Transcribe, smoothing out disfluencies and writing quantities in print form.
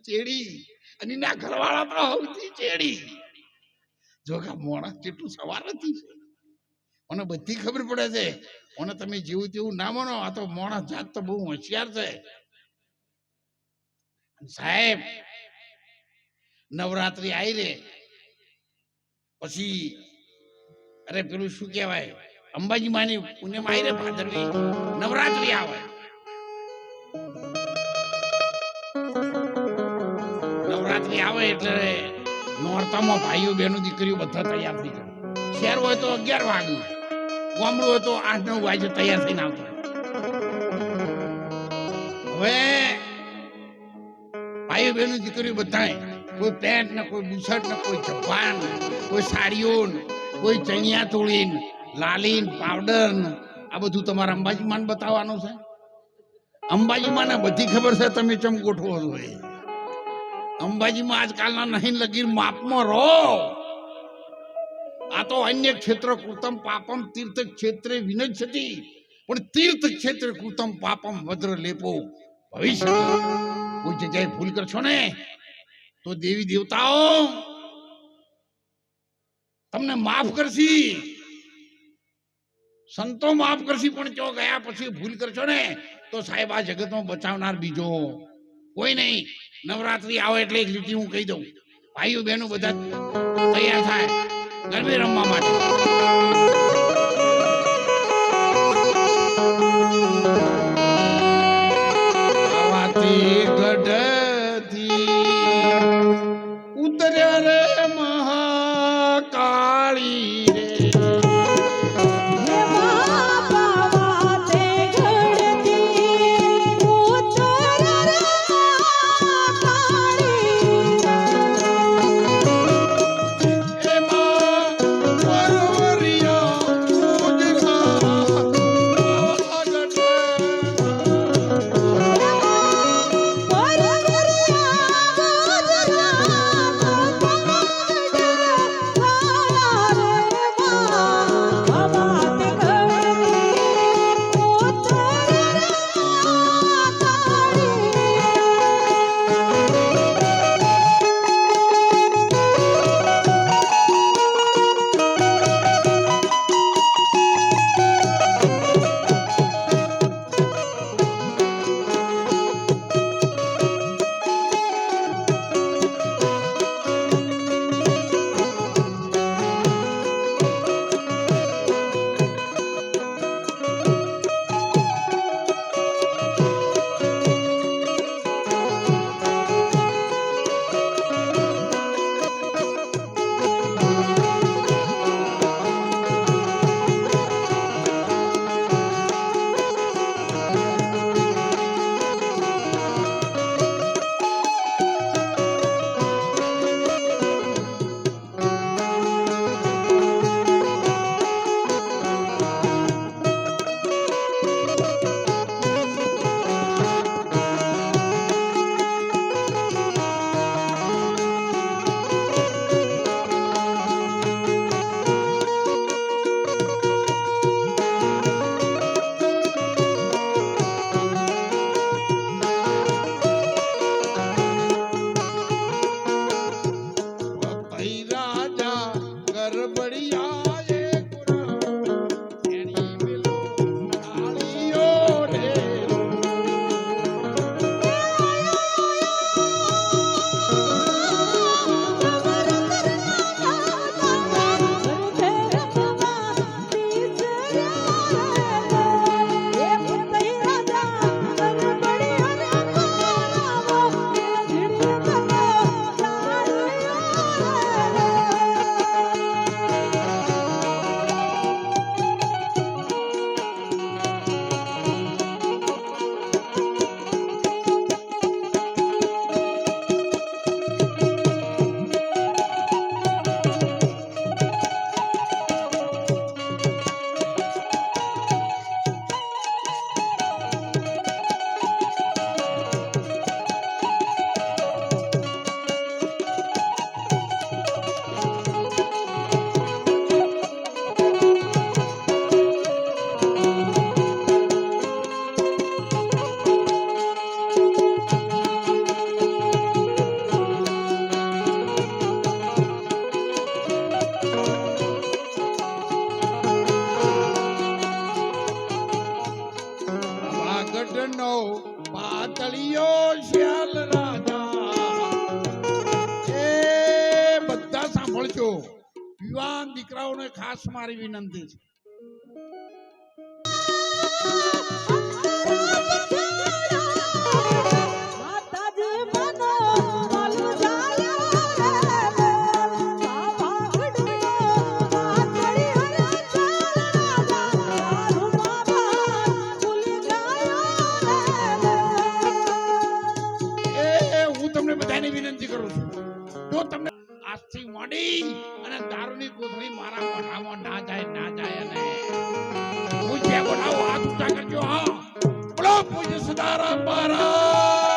ચેડી અને ના ઘરવાળા તો સૌથી ચેડી. જો કે મોણસ કેટલું સવાર નથી છે, મને બધી ખબર પડે છે. મને તમે જેવું તેવું ના માનો, આ તો મોણસ જાત તો બહુ હોશિયાર છે. સાહેબ નવરાત્રી આવી રે પછી અરે પેલું શું કહેવાય, અંબાજી માની પૂનમ આવી રે, ભાદરવી નવરાત્રી આવે. નવરાત્રી આવે એટલે નોરતામાં ભાઈઓ બહેનો દીકરીઓ બધા તૈયાર થઈ જાય. શહેર હોય તો 11 વાગે, ગામડું હોય તો 8-9 વાગે તૈયાર થઈને આવતા. હવે ભાઈઓ બહેનો દીકરીઓ બધા, કોઈ પેન્ટ ને કોઈ બુશર્ટ ને કોઈ જબ્બાન, કોઈ સાડીઓ, કોઈ ચણિયા ચોળી, લાલીન પાવડર, આ બધું તમારા અંબાજી માન બતાવવાનું છે. અંબાજી માને બધી ખબર છે તમે ચમ ગોઠવો છો. અંબાજીમાં આજકાલના નહીં લગીર માપમાં રહો. આ તો અન્ય ક્ષેત્ર કૃતમ પાપમ તીર્થ ક્ષેત્રે વિનશ્યતિ, પણ તીર્થ ક્ષેત્ર કૃતમ પાપમ વજ્ર લેપો ભવિષ્ય. કોઈ જગ્યાએ ભૂલ કરશો ને તો દેવી દેવતાઓ તમને માફ કરશી, સંતો માફ કરશી, પણ જો ગયા પછી ભૂલ કરશો ને તો સાહેબ આ જગતમાં બચાવનાર બીજો કોઈ નહીં. નવરાત્રી આવે એટલે એક લીટી હું કહી દઉં, ભાઈઓ બહેનો બધા તૈયાર થાય ગરબે રમવા માટે. આવાથી ગઢથી ઉતર્યા રે મહાકાળી રે. પરવરિયા ખાસ મારી વિનંતી છે. હું તમને બધાને વિનંતી કરું છું, જો તમને આજથી મોડી અને દારૂની કોથળી મારા મોઢામાં ના જાય અને હું જે બોલાવું હાથ ઊંચા કરજો. હા, બોલો પૂજ્ય સદારામ મહારાજ.